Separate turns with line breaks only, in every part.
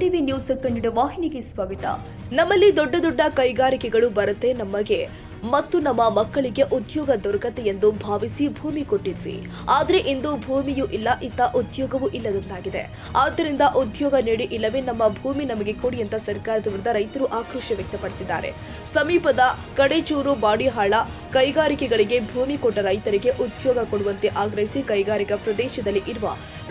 ONTV news Kannada ವಾಹಿನಿಗೆ ಸ್ವಾಗತ. ನಮ್ಮಲ್ಲಿ ದೊಡ್ಡ ದೊಡ್ಡ ಕೈಗಾರಿಕೆಗಳು ಬರುತ್ತೆ, ನಮಗೆ ಮತ್ತು ನಮ್ಮ ಮಕ್ಕಳಿಗೆ ಉದ್ಯೋಗ ದೊರಕತ್ತೆ ಎಂದು ಭಾವಿಸಿ ಭೂಮಿ ಕೊಟ್ಟಿದ್ವಿ. ಆದರೆ ಇಂದು ಭೂಮಿಯೂ ಇಲ್ಲ, ಇತ್ತ ಉದ್ಯೋಗವೂ ಇಲ್ಲದಂತಾಗಿದೆ. ಆದ್ದರಿಂದ ಉದ್ಯೋಗ ನೀಡಿ, ಇಲ್ಲವೇ ನಮ್ಮ ಭೂಮಿ ನಮಗೆ ಕೊಡಿ ಅಂತ ಸರ್ಕಾರದ ವಿರುದ್ಧ ರೈತರು ಆಕ್ರೋಶ ವ್ಯಕ್ತಪಡಿಸಿದ್ದಾರೆ. ಸಮೀಪದ ಕಡೇಚೂರು ಬಾಡಿಹಾಳ ಕೈಗಾರಿಕೆಗಳಿಗೆ ಭೂಮಿ ಕೊಟ್ಟ ರೈತರಿಗೆ ಉದ್ಯೋಗ ಕೊಡುವಂತೆ ಆಗ್ರಹಿಸಿ ಕೈಗಾರಿಕಾ ಪ್ರದೇಶದಲ್ಲಿ ಇರುವ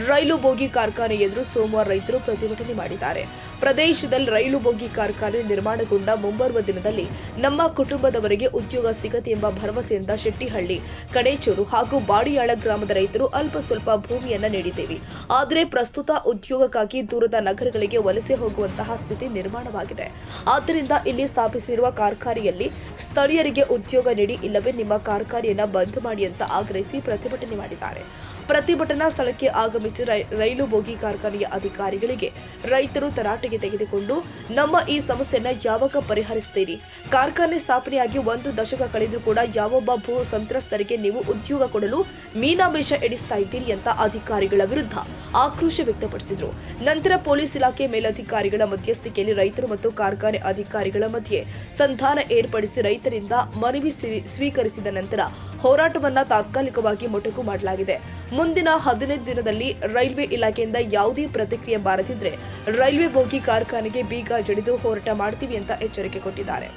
ರೈಲು ಬೋಗಿ ಕಾರ್ಖಾನೆ ಎದುರು ಸೋಮವಾರ ರೈತರು ಪ್ರತಿಭಟನೆ ಮಾಡಿದ್ದಾರೆ. ಪ್ರದೇಶದಲ್ಲಿ ರೈಲು ಬೋಗಿ ಕಾರ್ಖಾನೆ ನಿರ್ಮಾಣಗೊಂಡ ಮುಂಬರುವ ದಿನದಲ್ಲಿ ನಮ್ಮ ಕುಟುಂಬದವರಿಗೆ ಉದ್ಯೋಗ ಸಿಗತ್ತೆ ಎಂಬ ಭರವಸೆಯಿಂದ ಶೆಟ್ಟಿಹಳ್ಳಿ, ಕಡೇಚೂರು ಹಾಗೂ ಬಾಡಿಯಾಳ ಗ್ರಾಮದ ರೈತರು ಅಲ್ಪ ಸ್ವಲ್ಪ ಭೂಮಿಯನ್ನ ನೀಡಿದ್ದೇವೆ. ಆದರೆ ಪ್ರಸ್ತುತ ಉದ್ಯೋಗಕ್ಕಾಗಿ ದೂರದ ನಗರಗಳಿಗೆ ವಲಸೆ ಹೋಗುವಂತಹ ಸ್ಥಿತಿ ನಿರ್ಮಾಣವಾಗಿದೆ. ಆದ್ದರಿಂದ ಇಲ್ಲಿ ಸ್ಥಾಪಿಸಿರುವ ಕಾರ್ಖಾನೆಯಲ್ಲಿ ಸ್ಥಳೀಯರಿಗೆ ಉದ್ಯೋಗ ನೀಡಿ, ಇಲ್ಲವೇ ನಿಮ್ಮ ಕಾರ್ಖಾನೆಯನ್ನ ಬಂದ್ ಮಾಡಿ ಅಂತ ಆಗ್ರಹಿಸಿ ಪ್ರತಿಭಟನೆ ಮಾಡಿದ್ದಾರೆ. ಪ್ರತಿಭಟನಾ ಸ್ಥಳಕ್ಕೆ ಆಗಮಿಸಿ ರೈಲು ಬೋಗಿ ಕಾರ್ಖಾನೆಯ ಅಧಿಕಾರಿಗಳಿಗೆ ರೈತರು ತರಾಟೆಗೆ ತೆಗೆದುಕೊಂಡು, ನಮ್ಮ ಈ ಸಮಸ್ಯೆಯನ್ನ ಯಾವಾಗ ಪರಿಹರಿಸುತ್ತೀರಿ? ಕಾರ್ಖಾನೆ ಸ್ಥಾಪನೆಯಾಗಿ 1 ದಶಕ ಕಳೆದರೂ ಕೂಡ ಯಾವೊಬ್ಬ ಭೂ ಸಂತ್ರಸ್ತರಿಗೆ ನೀವು ಉದ್ಯೋಗ ಕೊಡಲು ಮೀನಾಮೇಷ ಎಡಿಸ್ತಾ ಇದ್ದೀರಿ ಅಂತ ಅಧಿಕಾರಿಗಳ ವಿರುದ್ಧ ಆಕ್ರೋಶ ವ್ಯಕ್ತಪಡಿಸಿದರು. ನಂತರ ಪೊಲೀಸ್ ಇಲಾಖೆ ಮೇಲಧಿಕಾರಿಗಳ ಮಧ್ಯಸ್ಥಿಕೆಯಲ್ಲಿ ರೈತರು ಮತ್ತು ಕಾರ್ಖಾನೆ ಅಧಿಕಾರಿಗಳ ಮಧ್ಯೆ ಸಂಧಾನ ಏರ್ಪಡಿಸಿ ರೈತರಿಂದ ಮನವಿ ಸ್ವೀಕರಿಸಿದ ನಂತರ ಹೋರಾಟವನ್ನ ತಾತ್ಕಾಲಿಕವಾಗಿ ಮೊಟಕು ಮಾಡಲಾಗಿದೆ. ಮುಂದಿನ 15 ದಿನದಲ್ಲಿ ರೈಲ್ವೆ ಇಲಾಖೆಯಿಂದ ಯಾವುದೇ ಪ್ರತಿಕ್ರಿಯೆ ಬಾರದಿದ್ರೆ ರೈಲ್ವೆ ಬೋಗಿ ಕಾರ್ಖಾನೆಗೆ ಬೀಗ ಜಡಿದು ಹೋರಾಟ ಮಾಡ್ತೀವಿ ಅಂತ ಎಚ್ಚರಿಕೆ ಕೊಟ್ಟಿದ್ದಾರೆ.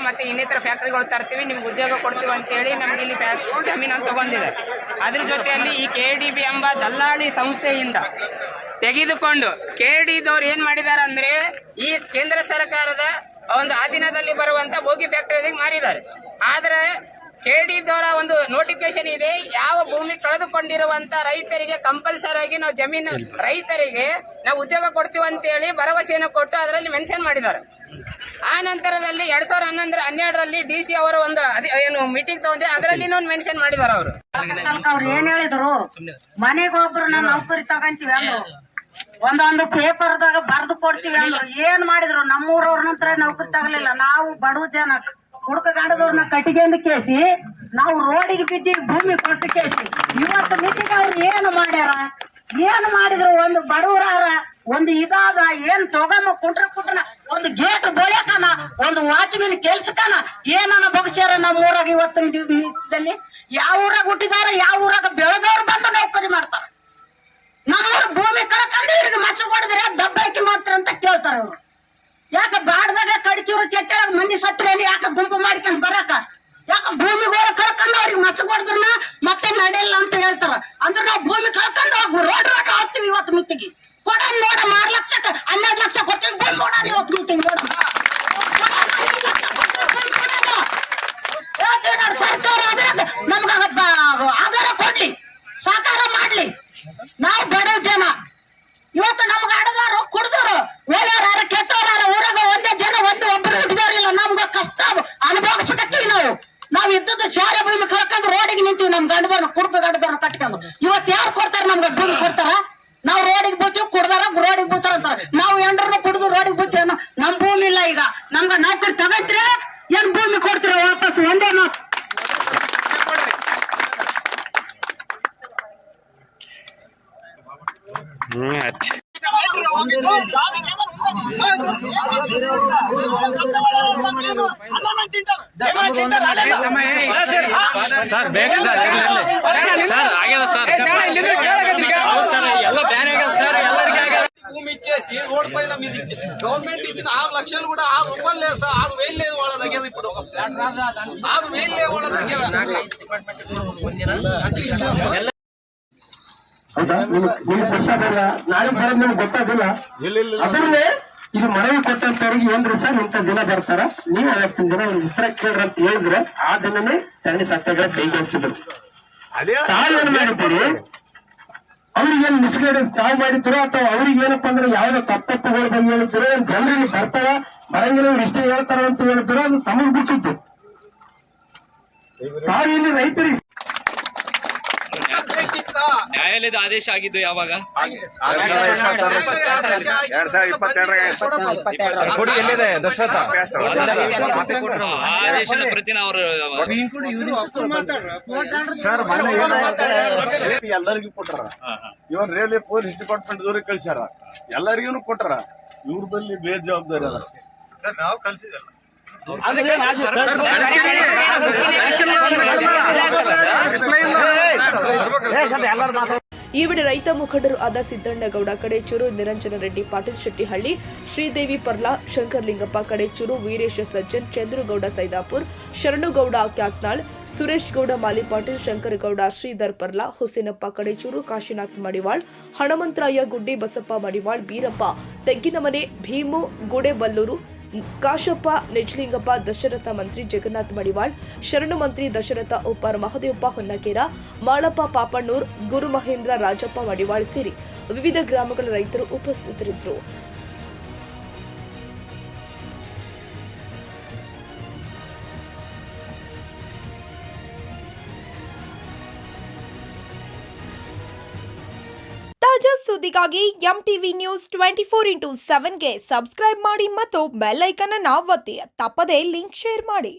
ಮತ್ತೆ ಇನ್ನಿತರ ಫ್ಯಾಕ್ಟರಿಗಳು ತರ್ತೀವಿ, ನಿಮ್ಗೆ ಉದ್ಯೋಗ ಕೊಡ್ತೀವಿ ಅಂತ ಹೇಳಿ ನಮ್ಗೆ ಇಲ್ಲಿ ಜಮೀನನ್ನು ತಗೊಂಡಿದೆ. ಅದ್ರ ಜೊತೆಯಲ್ಲಿ ಈ KDB ಎಂಬ ದಲ್ಲಾಳಿ ಸಂಸ್ಥೆಯಿಂದ ತೆಗೆದುಕೊಂಡು KDದವ್ರು ಏನ್ ಮಾಡಿದ್ದಾರೆ ಅಂದ್ರೆ ಈ ಕೇಂದ್ರ ಸರ್ಕಾರದ ಒಂದು ಅಧೀನದಲ್ಲಿ ಬರುವಂತ ಬೋಗಿ ಫ್ಯಾಕ್ಟರಿ ಮಾರಿದ್ದಾರೆ. ಆದ್ರೆ KDದವರ ಒಂದು ನೋಟಿಫಿಕೇಶನ್ ಇದೆ, ಯಾವ ಭೂಮಿ ಕಳೆದುಕೊಂಡಿರುವಂತ ರೈತರಿಗೆ ಕಂಪಲ್ಸರಿ ಆಗಿ ನಾವು ಜಮೀನು ರೈತರಿಗೆ ನಾವು ಉದ್ಯೋಗ ಕೊಡ್ತೀವಿ ಅಂತ ಹೇಳಿ ಭರವಸೆಯನ್ನು ಕೊಟ್ಟು ಅದರಲ್ಲಿ ಮೆನ್ಷನ್ ಮಾಡಿದ್ದಾರೆ. ಆ ನಂತರದಲ್ಲಿ 2012ರಲ್ಲಿ DC ಅವರ ಒಂದು ಏನು ಮೀಟಿಂಗ್ ತಗೊಂಡೆ, ಅದರಲ್ಲಿ ಮೆನ್ಷನ್ ಮಾಡಿದ್ದಾರೆ.
ಅವ್ರು ಏನ್ ಹೇಳಿದ್ರು, ಮನೆಗೊಬ್ರು ನಾವು ನೌಕರಿ ತಗೊಂತೀವಿ ಅಂದ್ರು, ಒಂದೊಂದು ಪೇಪರ್ದಾಗ ಬರ್ದು ಕೊಡ್ತೀವಿ ಅಂದ್ರು. ಏನ್ ಮಾಡಿದ್ರು? ನಮ್ಮೂರವ್ರ ನಂತರ ನೌಕರಿ ತಗಲಿಲ್ಲ. ನಾವು ಬಡವ ಜನ ಹುಡುಕಗಾಡದವ್ರನ್ನ ಕಟ್ಟಿಗೆಂದು ಕೇಸಿ ನಾವು ರೋಡಿಗೆ ಬಿದ್ದೀವಿ, ಭೂಮಿ ಕೊಟ್ಟು ಕೇಸಿ. ಇವತ್ತು ಮಿತಿಗೆ ಅವ್ರು ಏನು ಮಾಡ್ಯಾರ? ಏನು ಮಾಡಿದ್ರು? ಒಂದು ಬಡವರಾರ ಒಂದು ಇದಾದ ಏನ್ ತೊಗಮ್ಮ ಕುಟ್ರನ ಒಂದು ಗೇಟ್ ಬೋಳ್ಯಾಕನ, ಒಂದು ವಾಚ್ಮೆನ್ ಕೆಲ್ಸಕನ ಏನನ್ನ ಬಗ್ಸ್ಯಾರ ನಮ್ಮ ಊರಾಗ ಇವತ್ತಿನ ದಿವಸದಲ್ಲಿ? ಯಾವ ಊರಾಗ ಹುಟ್ಟಿದಾರ, ಯಾವ ಊರಾಗ ಬೆಳೆದವ್ರು ಬಂದು ನೌಕರಿ ಮಾಡ್ತಾರ. ನಮ್ಮೂರ ಭೂಮಿ ಕಳ್ಕೊಂಡು ಇವ್ರಿಗೆ ಮಸು ಹೊಡೆದ್ರೆ ದಬ್ಬಾಕಿ ಮಾಡ್ತಾರ ಅಂತ ಕೇಳ್ತಾರ ಅವ್ರು. ಯಾಕ ಬಾಡ್ದಾಗ ಕಡಿಚೂರು ಚಟ್ಟಾಗ ಮಂದಿ ಸತ್ರೇಲಿ ಯಾಕ ಗುಂಪು ಮಾಡ್ಕೊಂಡ್ ಬರಾಕ? ಯಾಕ ಭೂಮಿಗೋರ ಕಳ್ಕೊಂಡು ಅವ್ರಿಗೆ ಮಸು ಹೊಡೆದ್ರ ಮತ್ತೆ ನಡೆಯಲ್ಲ ಅಂತ ಹೇಳ್ತಾರ. ಅಂದ್ರೆ ನಾವು ಭೂಮಿ ಕಳ್ಕೊಂಡು ರೋಡ್ ಹಾಕ್ತಿವಿ ಇವತ್ತು ಮಿತ್ತಿಗೆ. ಕೊಡ ನೋಡ 6 ಲಕ್ಷಕ್ಕೆ 12 ಲಕ್ಷ ಕೊಡ್ತೀವಿ ಭೂಮಿ ನೋಡ. ಇವತ್ತು ಮಿತ್ತಿಗೆ ನೋಡ ಸರ್ಕಾರ ನಮ್ಗ ಆಧಾರ ಕೊಡ್ಲಿ, ಸಾಕಾರ ಮಾಡ್ಲಿ. ನಾವು ಬಡವ ಜನ ಇವತ್ತು ನಮ್ಗ ಆಡದವ್ರು ಕುಡ್ದವ್ರು ಒಳ್ಳೆಯವ್ರಾರ ಕೆಟ್ಟವ್ರಾರ ಊರಾಗ ಒಂದೇ ಜನ ಒಬ್ರು ಹುಟ್ಟಿದವ್ರಿಲ್ಲ. ನಮ್ಗ ಕಷ್ಟ ಅನುಭವಿಸಕತ್ತೀವಿ. ನಾವು ಇದ್ದದ್ದು ಶಾಲೆ ಭೂಮಿ ಕಳ್ಕೊಂಡು ರೋಡಿಗೆ ನಿಂತೀವಿ. ನಮ್ ಗಂಡದವ್ರನ್ನ ಕುಡ್ಕ ಗಂಡದವ್ರನ್ನ ಕಟ್ಕೊಂಡು ಇವತ್ತು ಯಾರು ಕೊಡ್ತಾರ? ನಮ್ಗ ಭೂಮಿ ಕೊಡ್ತಾರ? ನಾವು ರೋಡಿಗೆ ಬೀಳ್ತೀವಿ, ಕುಡ್ದಾರ ರೋಡಿಗೆ ಬೀಳ್ತಾರ ಅಂತಾರ. ನಾವು ಎಂಡ್ರನ್ನ ಕುಡ್ದು ರೋಡಿಗೆ ಬೀಳ್ತೀವಿ. ನಮ್ ಭೂಮಿ ಇಲ್ಲ. ಈಗ ನಮ್ಗ ನೌಕರಿ ತಗೋತೀರ ಏನ್ ಭೂಮಿ ಕೊಡ್ತೀರ? ವಾಪಸ್ ಒಂದೇ ಮಾತು.
ಸರ್ ಬೇಗ ಸರ್ ಆಗ್ಯದ ಸರ್ ಎಲ್ಲ ಬ್ಯಾನ್ ಆಗ್ಯದ ಸರ್. ಎಲ್ಲರಿಗೆ
భూమి ఇచ్చేసి రోడ్ పైన గవర్నమెంట్ ఇచ్చిన 6 లక్షలు కూడా 6 రూపాయలు లేదు సార్. 6,000 లేదు వాళ్ళ దగ్గర. ఇప్పుడు 6,000 లేదు వాళ్ళ దగ్గర.
ಹೌದಾ? ನಿಮ್ಗೆ ಗೊತ್ತಾಗಲ್ಲ, ನಾಳೆ ಬರೋದು ನಿಮ್ಗೆ ಗೊತ್ತಾಗಲ್ಲ. ಅದರಲ್ಲೇ ಇದು ಮನವಿ ಕೊಟ್ಟಂತವ್ರಿಗೆ ಏನ್ರಿ ಸರ್ ಇಂಥ ದಿನ ಬರ್ತಾರ, ನೀವು 50 ದಿನ ಉತ್ತರ ಕೇಳ್ರಿ ಅಂತ ಹೇಳಿದ್ರೆ ಆ ದಿನನೇ ಧರಣಿ ಸತ್ಯಾಗ್ರಹ ಕೈಗೆ ಹೋಗ್ತಿದ್ರು. ತಾವೇನ್ ಮಾಡಿದ್ದೀರಿ? ಅವ್ರಿಗೇನು ಮಿಸ್ಗೈಡೆನ್ಸ್ ತಾವು ಮಾಡಿದ್ರು ಅಥವಾ ಅವ್ರಿಗೆ ಏನಪ್ಪಾ ಅಂದ್ರೆ ಯಾವ್ದೋ ತಪ್ಪುಗಳ ಬಗ್ಗೆ ಹೇಳಿದ್ರು, ಜನರಿಗೆ ಬರ್ತಾರ ಬರಂಗಿಲ್ಲ ಇವ್ರು ಇಷ್ಟೇ ಹೇಳ್ತಾರ ಅಂತ ಹೇಳಿದ್ರು, ಅದು ತಮಗ್ ಬಿಟ್ಟಿದ್ದು. ತಾವು ಇಲ್ಲಿ ರೈತರಿಗೆ
ನ್ಯಾಯಾಲಯದ ಆದೇಶ ಆಗಿದ್ದು ಯಾವಾಗ?
2022 ಕೊಡಿ, ಎಲ್ಲಿದೆ ದಶರಥ?
ಆ ಆದೇಶದ ಪ್ರತಿನ ಅವರು
ಸರ್ ಮೊನ್ನೆ ಎಲ್ಲರಿಗೂ ಕೊಟ್ಟಾರ. ಇವನ್ ರೇಲ್ವೆ ಪೊಲೀಸ್ ಡಿಪಾರ್ಟ್ಮೆಂಟ್ ದವ್ರಿಗೆ ಕಳ್ಸ್ಯಾರ, ಎಲ್ಲರಿಗೂ ಕೊಟ್ಟಾರ. ಇವ್ರ ಬಲ್ಲಿ ಬೇಜವಾಬ್ದಾರಿ ಅದ. ನಾವು ಕಳ್ಸಿದಲ್ಲ.
ಈ ವೇಳೆ ರೈತ ಮುಖಂಡರು ಆದ ಸಿದ್ದಣ್ಣಗೌಡ ಕಡೇಚೂರು, ನಿರಂಜನ ರೆಡ್ಡಿ ಪಾಟೀಲ್ ಶೆಟ್ಟಿಹಳ್ಳಿ, ಶ್ರೀದೇವಿ ಪರ್ಲಾ, ಶಂಕರಲಿಂಗಪ್ಪ ಕಡೇಚೂರು, ವೀರೇಶ ಸಜ್ಜನ್, ಚಂದ್ರಗೌಡ ಸೈದಾಪುರ್, ಶರಣುಗೌಡ ಕ್ಯಾತ್ನಾಳ್, ಸುರೇಶ್ ಗೌಡ ಮಾಲಿಪಾಟೀಲ್, ಶಂಕರಗೌಡ, ಶ್ರೀಧರ್ ಪರ್ಲಾ, ಹುಸೇನಪ್ಪ ಕಡೇಚೂರು, ಕಾಶಿನಾಥ್ ಮಡಿವಾಳ್, ಹಣಮಂತರಾಯ ಗುಡ್ಡಿ, ಬಸಪ್ಪ ಮಡಿವಾಳ್, ಬೀರಪ್ಪ ತೆಗ್ಗಿನಮನೆ, ಭೀಮು ಗುಡೇಬಲ್ಲೂರು, ಕಾಶಪ್ಪ ನಿಜಲಿಂಗಪ್ಪ, ದಶರಥ ಮಂತ್ರಿ ಜಗನ್ನಾಥ್ ಮಡಿವಾಳ್, ಶರಣು ಮಂತ್ರಿ ದಶರಥ ಉಪ್ಪಾರ್, ಮಹದೇವಪ್ಪ ಹೊನ್ನಕೇರ, ಮಾಳಪ್ಪ ಪಾಪಣ್ಣೂರ್, ಗುರು ಮಹೇಂದ್ರ, ರಾಜಪ್ಪ ಮಡಿವಾಳ್ ಸೇರಿ ವಿವಿಧ ಗ್ರಾಮಗಳ ರೈತರು ಉಪಸ್ಥಿತರಿದ್ದರು.
ತಾಜಾ ಸುದ್ದಿಗಾಗಿ MTV ನ್ಯೂಸ್ 24/7ಗೆ ಸಬ್ಸ್ಕ್ರೈಬ್ ಮಾಡಿ ಮತ್ತು ಬೆಲ್ ಐಕಾನ್ ಅನ್ನು ಒತ್ತಿ. ತಪ್ಪದೇ ಲಿಂಕ್ ಶೇರ್ ಮಾಡಿ.